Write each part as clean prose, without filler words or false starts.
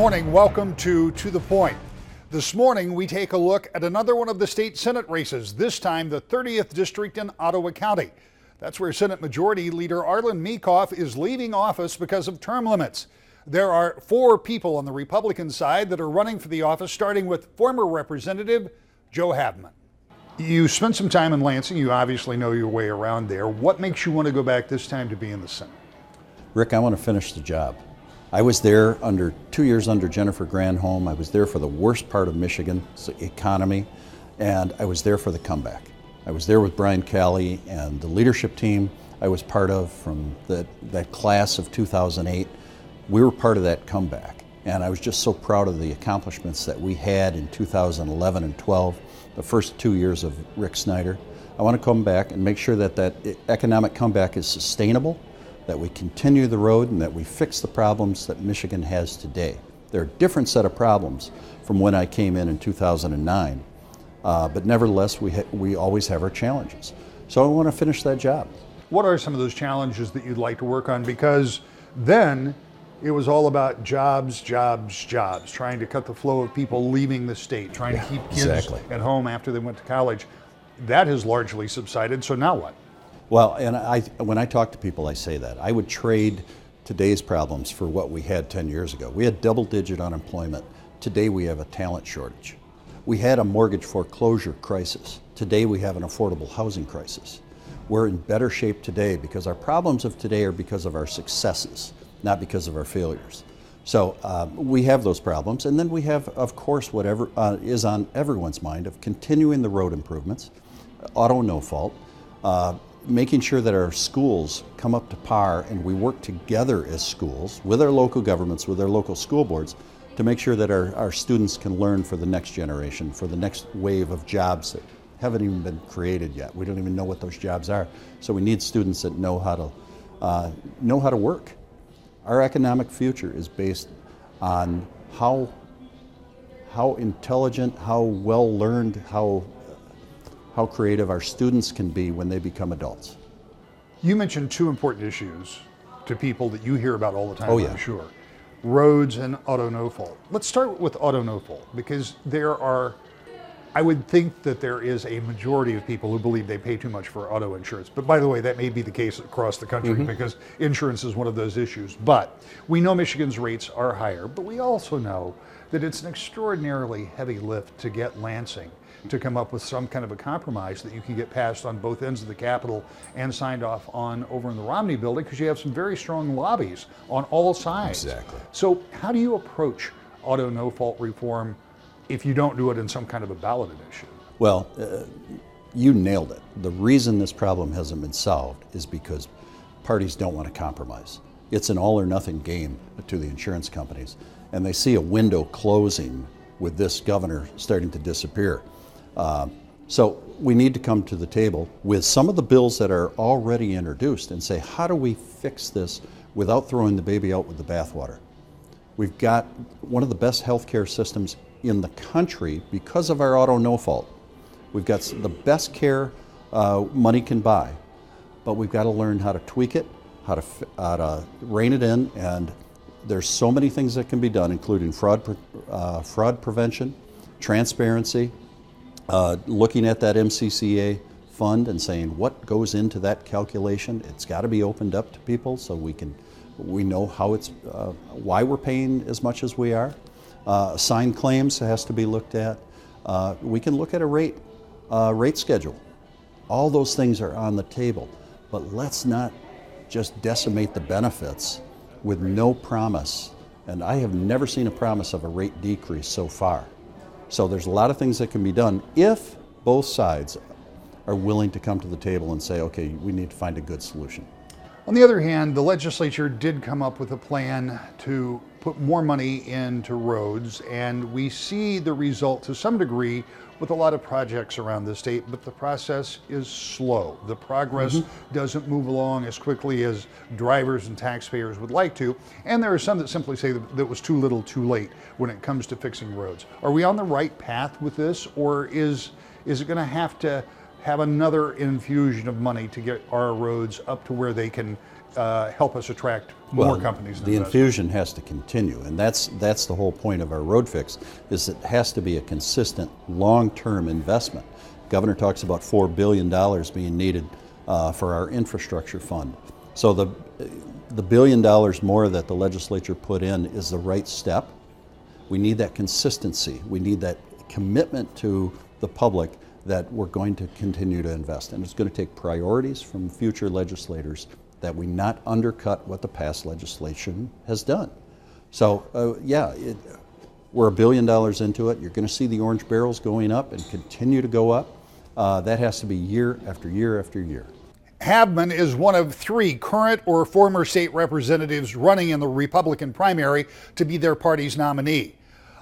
morning. Welcome to the Point. This morning, we take a look at another one of the state Senate races, this time the 30th District in Ottawa County. That's where Senate Majority Leader Arlen Meekhof is leaving office because of term limits. There are 4 people on the Republican side that are running for the office, starting with former Representative Joe Havman. You spent some time in Lansing. You obviously know your way around there. What makes you want to go back this time to be in the Senate? Rick, I want to finish the job. I was there 2 years under Jennifer Granholm. I was there for the worst part of Michigan's economy, and I was there for the comeback. I was there with Brian Calley and the leadership team I was part of from that class of 2008. We were part of that comeback, and I was just so proud of the accomplishments that we had in 2011 and 12, the first 2 years of Rick Snyder. I want to come back and make sure that economic comeback is sustainable, that we continue the road, and that we fix the problems that Michigan has today. They're a different set of problems from when I came in 2009, but nevertheless, we always have our challenges. So I want to finish that job. What are some of those challenges that you'd like to work on? Because then it was all about jobs, trying to cut the flow of people leaving the state, trying to keep kids at home after they went to college. That has largely subsided, so now what? Well, and when I talk to people, I say that. I would trade today's problems for what we had 10 years ago. We had double-digit unemployment. Today we have a talent shortage. We had a mortgage foreclosure crisis. Today we have an affordable housing crisis. We're in better shape today because our problems of today are because of our successes, not because of our failures. So we have those problems. And then we have, of course, whatever is on everyone's mind of continuing the road improvements, auto no fault, making sure that our schools come up to par and we work together as schools with our local governments, with our local school boards, to make sure that our students can learn for the next generation, for the next wave of jobs that haven't even been created yet. We don't even know what those jobs are. So we need students that know how to work. Our economic future is based on how intelligent, how well learned, how creative our students can be when they become adults. You mentioned 2 important issues to people that you hear about all the time, Oh, yeah. I'm sure. Roads and auto no fault. Let's start with auto no fault, because I would think that there is a majority of people who believe they pay too much for auto insurance. But by the way, that may be the case across the country because insurance is one of those issues. But we know Michigan's rates are higher, but we also know that it's an extraordinarily heavy lift to get Lansing to come up with some kind of a compromise that you can get passed on both ends of the Capitol and signed off on over in the Romney building, because you have some very strong lobbies on all sides. Exactly. So how do you approach auto no fault reform if you don't do it in some kind of a ballot initiative? Well, you nailed it. The reason this problem hasn't been solved is because parties don't want to compromise. It's an all or nothing game to the insurance companies, and they see a window closing with this governor starting to disappear. So we need to come to the table with some of the bills that are already introduced and say, how do we fix this without throwing the baby out with the bathwater? We've got one of the best healthcare systems in the country because of our auto no fault. We've got the best care money can buy, but we've got to learn how to tweak it, how to rein it in, and there's so many things that can be done, including fraud prevention, transparency, looking at that MCCA fund and saying what goes into that calculation. It's got to be opened up to people so we know how why we're paying as much as we are. Assigned claims has to be looked at. We can look at a rate schedule. All those things are on the table, but let's not just decimate the benefits with no promise. And I have never seen a promise of a rate decrease so far. So there's a lot of things that can be done if both sides are willing to come to the table and say, okay, we need to find a good solution. On the other hand, the legislature did come up with a plan to put more money into roads, and we see the result to some degree with a lot of projects around the state, but the process is slow. The progress doesn't move along as quickly as drivers and taxpayers would like to, and there are some that simply say that it was too little too late when it comes to fixing roads. Are we on the right path with this, or is it going to have another infusion of money to get our roads up to where they can help us attract more companies. The infusion has to continue, and that's the whole point of our road fix, is it has to be a consistent long-term investment. Governor talks about $4 billion being needed for our infrastructure fund. So the $1 billion more that the legislature put in is the right step. We need that consistency. We need that commitment to the public that we're going to continue to invest. And it's going to take priorities from future legislators that we not undercut what the past legislation has done. So we're $1 billion into it. You're going to see the orange barrels going up and continue to go up. That has to be year after year after year. Habman is one of 3 current or former state representatives running in the Republican primary to be their party's nominee.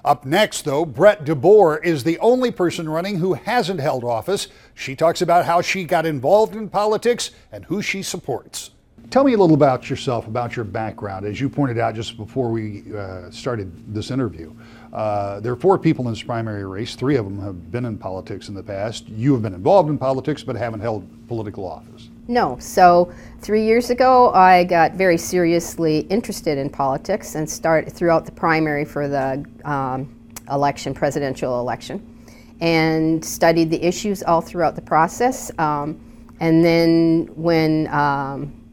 Up next, though, Brett DeBoer is the only person running who hasn't held office. She talks about how she got involved in politics and who she supports. Tell me a little about yourself, about your background. As you pointed out just before we started this interview, there are 4 people in this primary race. 3 of them have been in politics in the past. You have been involved in politics but haven't held political office. No. So 3 years ago, I got very seriously interested in politics and started throughout the primary for the presidential election, and studied the issues all throughout the process. And then when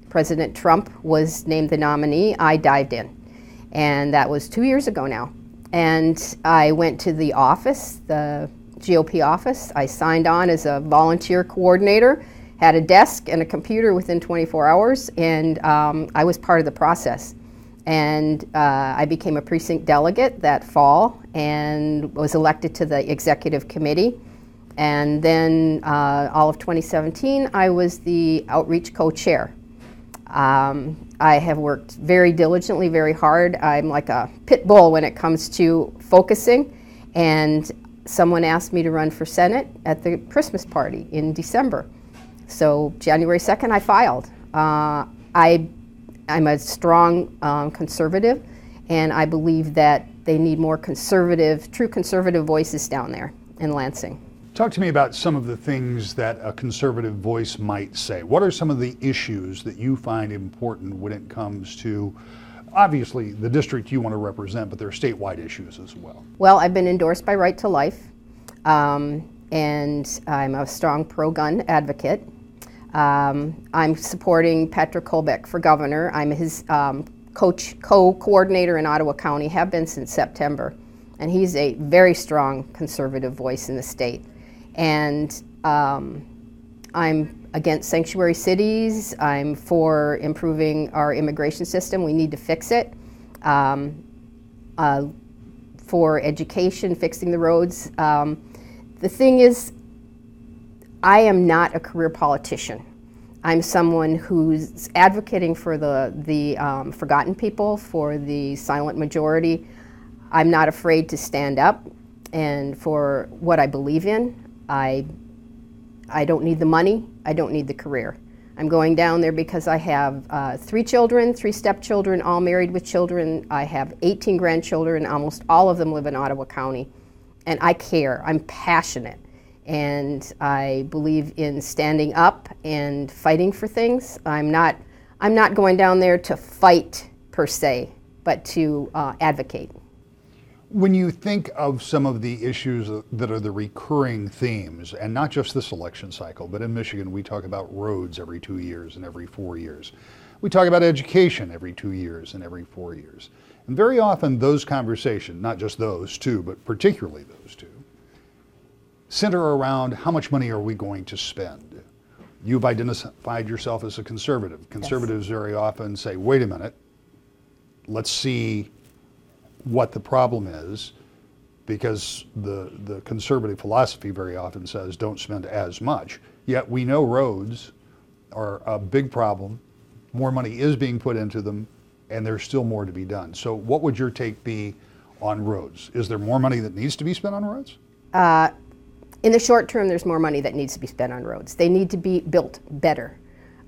President Trump was named the nominee, I dived in. And that was 2 years ago now. And I went to the office, the GOP office. I signed on as a volunteer coordinator, had a desk and a computer within 24 hours, and I was part of the process. And I became a precinct delegate that fall and was elected to the executive committee. And then all of 2017, I was the outreach co-chair. I have worked very diligently, very hard. I'm like a pit bull when it comes to focusing. And someone asked me to run for Senate at the Christmas party in December. So January 2nd, I filed. I'm a strong conservative, and I believe that they need more true conservative voices down there in Lansing. Talk to me about some of the things that a conservative voice might say. What are some of the issues that you find important when it comes to, obviously, the district you want to represent, but there are statewide issues as well? Well, I've been endorsed by Right to Life, and I'm a strong pro-gun advocate. I'm supporting Patrick Kolbeck for governor. I'm his co-coordinator in Ottawa County, have been since September. And he's a very strong conservative voice in the state. And I'm against sanctuary cities. I'm for improving our immigration system. We need to fix it. For education, fixing the roads. The thing is, I am not a career politician. I'm someone who's advocating for the forgotten people, for the silent majority. I'm not afraid to stand up and for what I believe in. I don't need the money. I don't need the career. I'm going down there because I have 3 children, 3 stepchildren, all married with children. I have 18 grandchildren. Almost all of them live in Ottawa County. And I care. I'm passionate. And I believe in standing up and fighting for things. I'm not going down there to fight per se, but to advocate. When you think of some of the issues that are the recurring themes, and not just this election cycle, but in Michigan we talk about roads every 2 years and every 4 years. We talk about education every 2 years and every 4 years. And very often those conversations, not just those two, but particularly those two, center around how much money are we going to spend. You've identified yourself as a conservative. Conservatives very often say, wait a minute, let's see what the problem is, because the conservative philosophy very often says don't spend as much. Yet we know roads are a big problem. More money is being put into them, and there's still more to be done. So what would your take be on roads? Is there more money that needs to be spent on roads? In the short term, there's more money that needs to be spent on roads. They need to be built better.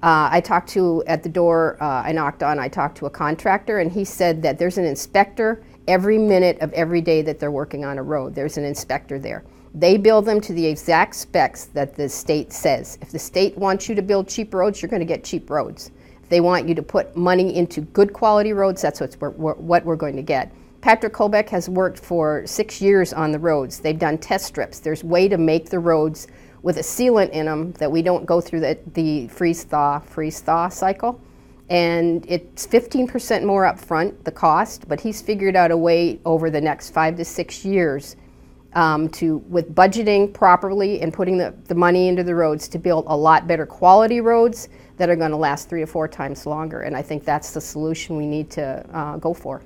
I talked to, at the door I knocked on, I talked to a contractor, and he said that there's an inspector every minute of every day that they're working on a road. There's an inspector there. They build them to the exact specs that the state says. If the state wants you to build cheap roads, you're going to get cheap roads. If They want you to put money into good quality roads. That's what we're going to get. Patrick Kobach has worked for 6 years on the roads. They've done test strips. There's a way to make the roads with a sealant in them that we don't go through the freeze-thaw cycle. And it's 15% more up front, the cost, but he's figured out a way over the next 5 to 6 years with budgeting properly and putting the money into the roads to build a lot better quality roads that are going to last 3 or 4 times longer. And I think that's the solution we need to go for.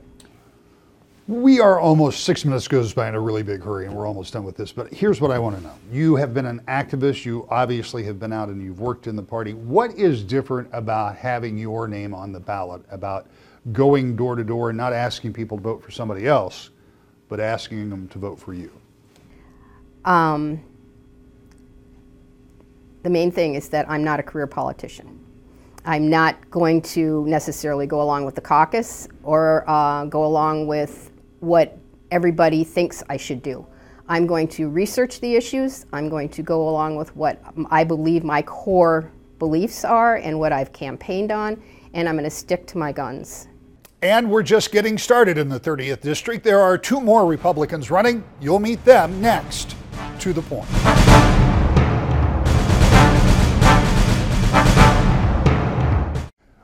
We are almost 6 minutes goes by in a really big hurry, and we're almost done with this. But here's what I want to know. You have been an activist. You obviously have been out and you've worked in the party. What is different about having your name on the ballot, about going door to door and not asking people to vote for somebody else, but asking them to vote for you? The main thing is that I'm not a career politician. I'm not going to necessarily go along with the caucus or go along with what everybody thinks I should do. I'm going to research the issues. I'm going to go along with what I believe my core beliefs are and what I've campaigned on, and I'm going to stick to my guns. And we're just getting started in the 30th District. There are 2 more Republicans running. You'll meet them next. To the Point.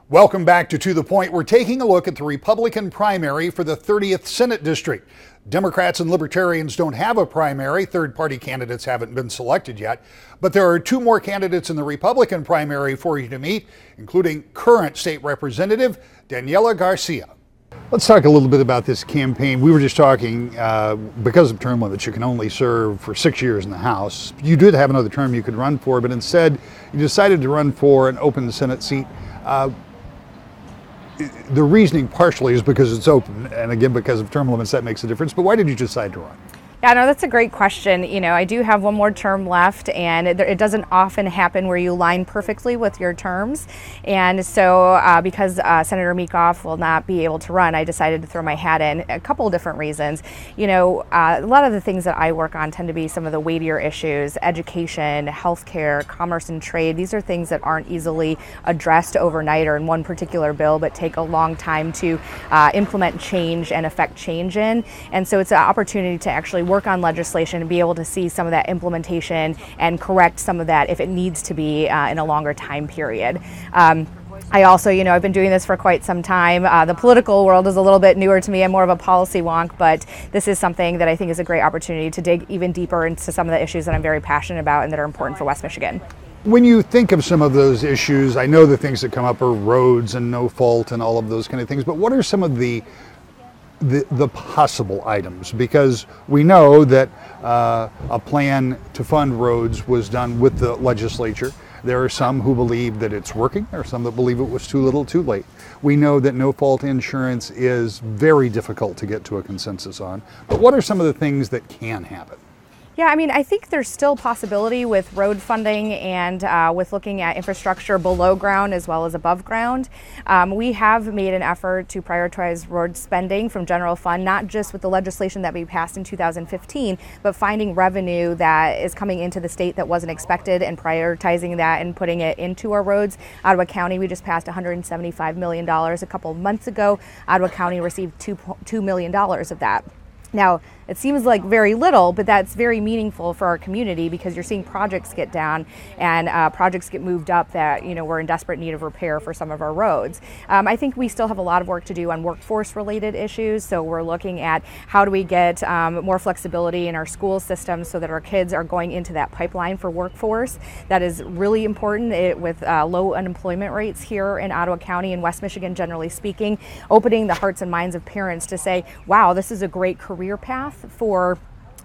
Welcome back to the Point. We're taking a look at the Republican primary for the 30th Senate District. Democrats and Libertarians don't have a primary. Third-party candidates haven't been selected yet. But there are 2 more candidates in the Republican primary for you to meet, including current state representative Daniela Garcia. Let's talk a little bit about this campaign. We were just talking, because of term limits, you can only serve for 6 years in the House. You did have another term you could run for, but instead you decided to run for an open Senate seat. The reasoning partially is because it's open, and again, because of term limits, that makes a difference. But why did you decide to run? Yeah, no, that's a great question. You know, I do have 1 more term left, and it doesn't often happen where you line perfectly with your terms. And so because Senator Meekhof will not be able to run, I decided to throw my hat in. A couple of different reasons. You know, a lot of the things that I work on tend to be some of the weightier issues: education, healthcare, commerce and trade. These are things that aren't easily addressed overnight or in one particular bill, but take a long time to implement change and affect change in. And so it's an opportunity to actually work on legislation and be able to see some of that implementation and correct some of that if it needs to be in a longer time period. I also, you know, I've been doing this for quite some time. The political world is a little bit newer to me. I'm more of a policy wonk, but this is something that I think is a great opportunity to dig even deeper into some of the issues that I'm very passionate about and that are important for West Michigan. When you think of some of those issues, I know the things that come up are roads and no fault and all of those kind of things, but what are some of the possible items? Because we know that a plan to fund roads was done with the legislature. There are some who believe that it's working. There are some that believe it was too little too late. We know that no fault insurance is very difficult to get to a consensus on. But what are some of the things that can happen? Yeah, I mean, I think there's still possibility with road funding and with looking at infrastructure below ground as well as above ground. We have made an effort to prioritize road spending from general fund, not just with the legislation that we passed in 2015, but finding revenue that is coming into the state that wasn't expected and prioritizing that and putting it into our roads. Ottawa County, we just passed $175 million a couple of months ago. Ottawa County received $2 million of that. Now, it seems like very little, but that's very meaningful for our community because you're seeing projects get down and projects get moved up that, you know, we're in desperate need of repair for some of our roads. I think we still have a lot of work to do on workforce related issues. So we're looking at how do we get more flexibility in our school systems so that our kids are going into that pipeline for workforce. That is really important with low unemployment rates here in Ottawa County and West Michigan, generally speaking, opening the hearts and minds of parents to say, wow, this is a great career path for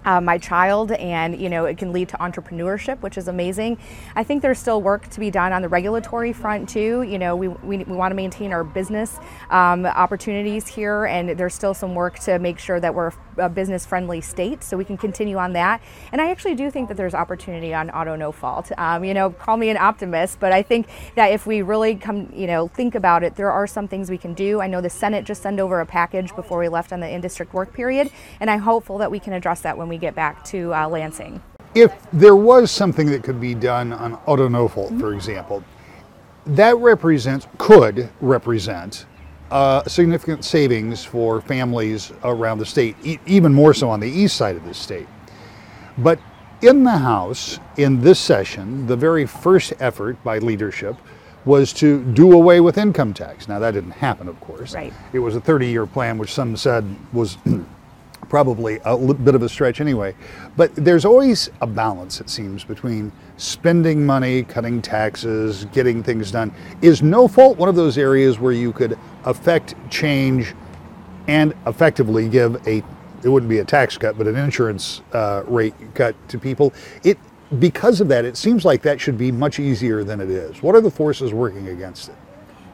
my child, and you know, it can lead to entrepreneurship, which is amazing. I think there's still work to be done on the regulatory front too. You know, we want to maintain our business opportunities here, and there's still some work to make sure that we're a business-friendly state, so we can continue on that. And I actually do think that there's opportunity on auto no fault. You know, call me an optimist, but I think that if we really think about it, there are some things we can do. I know the Senate just sent over a package before we left on the in-district work period, and I'm hopeful that we can address that when we get back to Lansing. If there was something that could be done on auto no fault, for example, that could represent significant savings for families around the state, even more so on the east side of the state. But in the House, in this session, the very first effort by leadership was to do away with income tax. Now, that didn't happen, of course. Right. It was a 30-year plan, which some said was probably a bit of a stretch anyway. But there's always a balance, it seems, between spending money, cutting taxes, getting things done. Is no fault one of those areas where you could affect change and effectively give it wouldn't be a tax cut, but an insurance rate cut to people? Because of that, it seems like that should be much easier than it is. What are the forces working against it?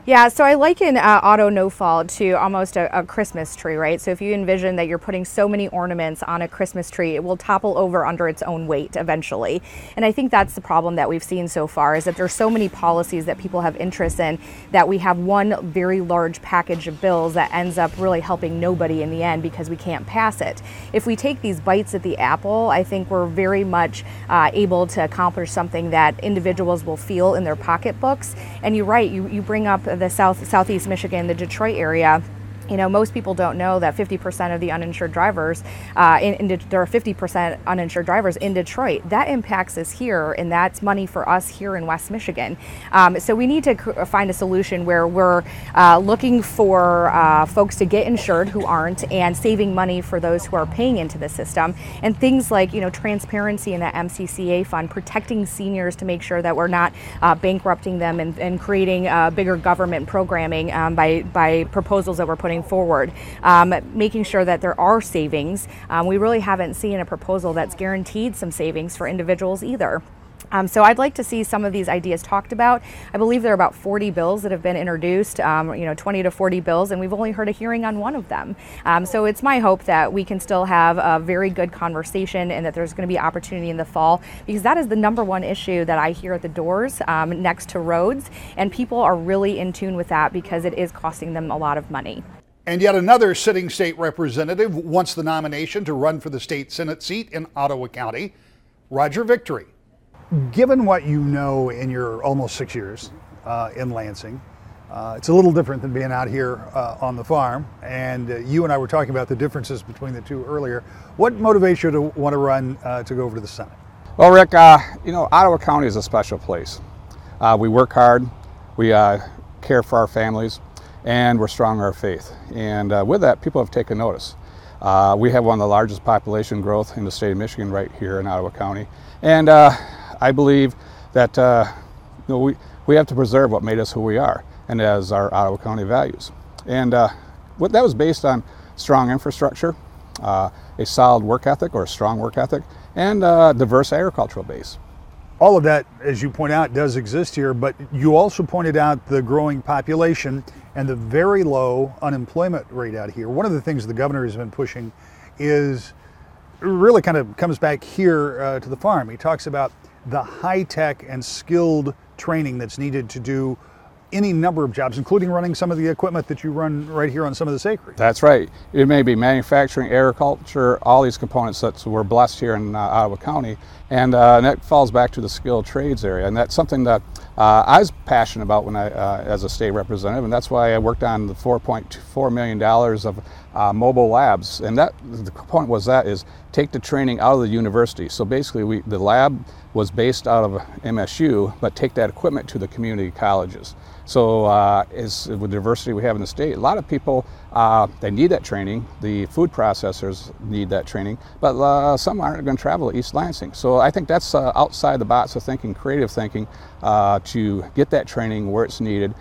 Yeah, so I liken auto no-fault to almost a Christmas tree, right? So if you envision that you're putting so many ornaments on a Christmas tree, it will topple over under its own weight eventually. And I think that's the problem that we've seen so far, is that there's so many policies that people have interest in that we have one very large package of bills that ends up really helping nobody in the end because we can't pass it. If we take these bites at the apple, I think we're very much able to accomplish something that individuals will feel in their pocketbooks. And you're right, you bring up the southeast Michigan, the Detroit area. You know, most people don't know that 50% of the uninsured drivers, there are 50% uninsured drivers in Detroit. That impacts us here, and that's money for us here in West Michigan. So we need to find a solution where we're looking for folks to get insured who aren't, and saving money for those who are paying into the system. And things like, transparency in that MCCA fund, protecting seniors to make sure that we're not bankrupting them and creating bigger government programming by proposals that we're putting forward, making sure that there are savings. We really haven't seen a proposal that's guaranteed some savings for individuals either. So I'd like to see some of these ideas talked about. I believe there are about 40 bills that have been introduced, 20 to 40 bills, and we've only heard a hearing on one of them. So it's my hope that we can still have a very good conversation and that there's going to be opportunity in the fall, because that is the number one issue that I hear at the doors next to roads, and people are really in tune with that because it is costing them a lot of money. And yet another sitting state representative wants the nomination to run for the state Senate seat in Ottawa County, Roger Victory. Given what you know in your almost 6 years in Lansing, it's a little different than being out here on the farm. And you and I were talking about the differences between the two earlier. What motivates you to want to run to go over to the Senate? Well, Rick, Ottawa County is a special place. We work hard, we care for our families, and we're strong in our faith. And with that, people have taken notice. We have one of the largest population growth in the state of Michigan right here in Ottawa County. And I believe that we have to preserve what made us who we are, and as our Ottawa County values. And what that was based on strong infrastructure, a solid work ethic or a strong work ethic, and a diverse agricultural base. All of that, as you point out, does exist here, but you also pointed out the growing population and the very low unemployment rate out here. One of the things the governor has been pushing is really kind of comes back here to the farm. He talks about the high-tech and skilled training that's needed to do any number of jobs, including running some of the equipment that you run right here on some of this acreage. That's right. It may be manufacturing, agriculture, all these components that we're blessed here in Ottawa County, and that falls back to the skilled trades area, and that's something that I was passionate about when I, as a state representative, and that's why I worked on the $4.4 million of mobile labs. And that the point was that is take the training out of the university. So basically, the lab was based out of MSU, but take that equipment to the community colleges. So with the diversity we have in the state, a lot of people, they need that training. The food processors need that training, but some aren't going to travel to East Lansing. So I think that's outside the box of thinking, creative thinking, to get that training where it's needed,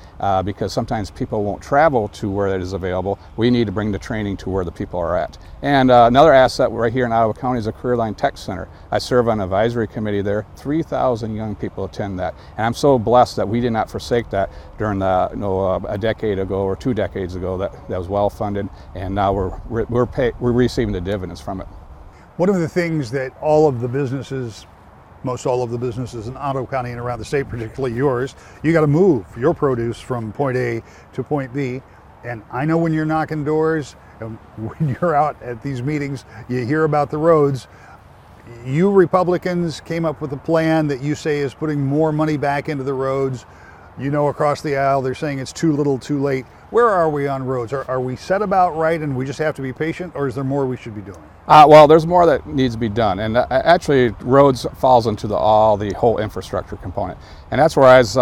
because sometimes people won't travel to where it is available. We need to bring the training to where the people are at. And another asset right here in Ottawa County is a Career Line Tech Center. I serve on an advisory committee there. 3,000 young people attend that. And I'm so blessed that we did not forsake that during a decade ago or 2 decades ago. That was well funded, and now we're receiving the dividends from it. One of the things that all of the businesses, most all of the businesses in Ottawa County and around the state, particularly yours, you got to move your produce from point A to point B. And I know when you're knocking doors, and when you're out at these meetings, you hear about the roads. You Republicans came up with a plan that you say is putting more money back into the roads. You know, across the aisle, they're saying it's too little, too late. Where are we on roads? Are we set about right and we just have to be patient, or is there more we should be doing? Well, there's more that needs to be done, and actually roads falls into the whole infrastructure component. And that's where I was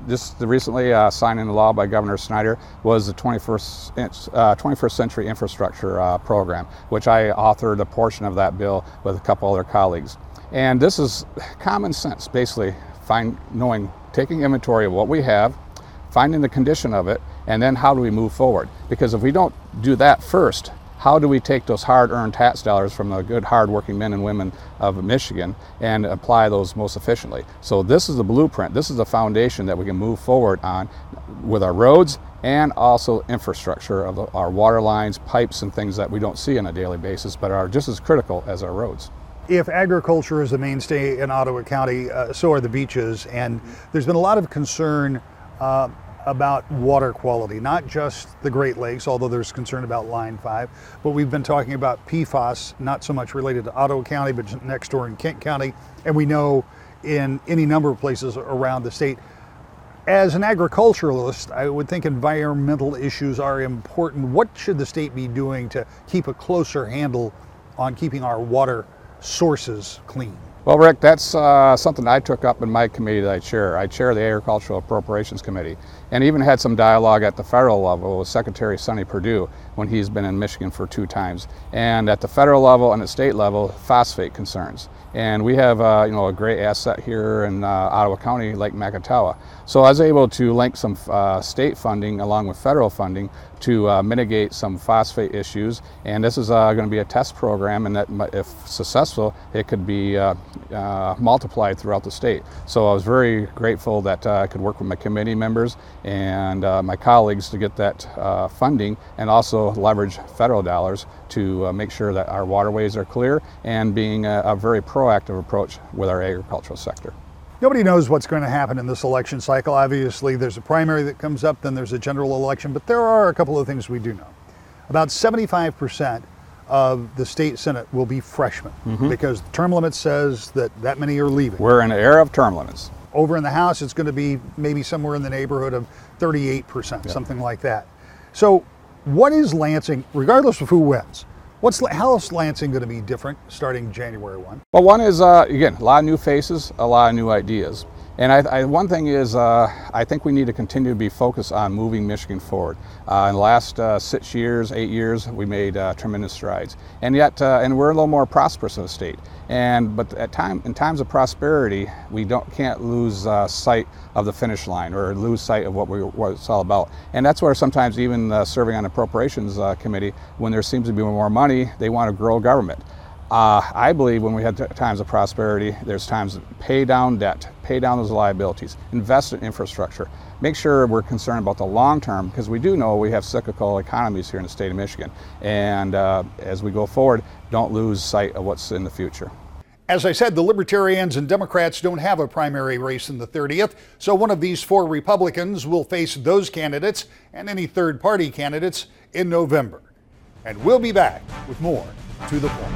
just recently signed into law by Governor Snyder was the 21st Century Infrastructure Program, which I authored a portion of that bill with a couple other colleagues. And this is common sense, basically taking inventory of what we have, finding the condition of it, and then how do we move forward? Because if we don't do that first, how do we take those hard-earned tax dollars from the good, hard-working men and women of Michigan and apply those most efficiently? So this is the blueprint. This is the foundation that we can move forward on with our roads and also infrastructure of our water lines, pipes, and things that we don't see on a daily basis, but are just as critical as our roads. If agriculture is the mainstay in Ottawa County, so are the beaches, and there's been a lot of concern about water quality, not just the Great Lakes, although there's concern about Line 5, but we've been talking about PFAS, not so much related to Ottawa County, but next door in Kent County, and we know in any number of places around the state. As an agriculturalist, I would think environmental issues are important. What should the state be doing to keep a closer handle on keeping our water sources clean? Well, Rick, that's something I took up in my committee that I chair. I chair the Agricultural Appropriations Committee, and even had some dialogue at the federal level with Secretary Sonny Perdue when he's been in Michigan for 2 times. And at the federal level and the state level, phosphate concerns. And we have a great asset here in Ottawa County, Lake Macatawa. So I was able to link some state funding along with federal funding to mitigate some phosphate issues. And this is going to be a test program, and that if successful, it could be multiplied throughout the state. So I was very grateful that I could work with my committee members and my colleagues to get that funding, and also leverage federal dollars to make sure that our waterways are clear, and being a very proactive approach with our agricultural sector. Nobody knows what's going to happen in this election cycle. Obviously, there's a primary that comes up, then there's a general election, but there are a couple of things we do know. About 75% of the state Senate will be freshmen, because the term limit says that many are leaving. We're in an era of term limits. Over in the House, it's going to be maybe somewhere in the neighborhood of 38%, something like that. So what is Lansing, regardless of who wins, how is Lansing going to be different starting January 1? Well, one is, again, a lot of new faces, a lot of new ideas. And one thing is, I think we need to continue to be focused on moving Michigan forward. In the last 8 years, we made tremendous strides. And yet, and we're a little more prosperous in the state. But in times of prosperity, we can't lose sight of the finish line, or lose sight of what it's all about. And that's where sometimes even serving on Appropriations Committee, when there seems to be more money, they want to grow government. I believe when we have times of prosperity, there's times to pay down debt, pay down those liabilities, invest in infrastructure, make sure we're concerned about the long term, because we do know we have cyclical economies here in the state of Michigan. And as we go forward, don't lose sight of what's in the future. As I said, the Libertarians and Democrats don't have a primary race in the 30th, so one of these 4 Republicans will face those candidates and any third-party candidates in November. And we'll be back with more To the Point.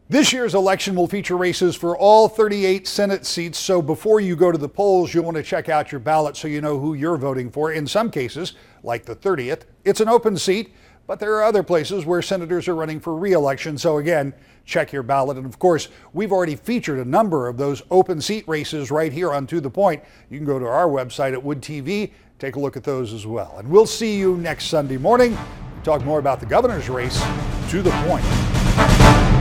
This year's election will feature races for all 38 Senate seats, so before you go to the polls, you'll want to check out your ballot so you know who you're voting for. In some cases, like the 30th, it's an open seat, but there are other places where senators are running for re-election, so again, check your ballot. And of course, we've already featured a number of those open seat races right here on To the Point. You can go to our website at Wood TV, take a look at those as well. And we'll see you next Sunday morning. Talk more about the governor's race. To the Point.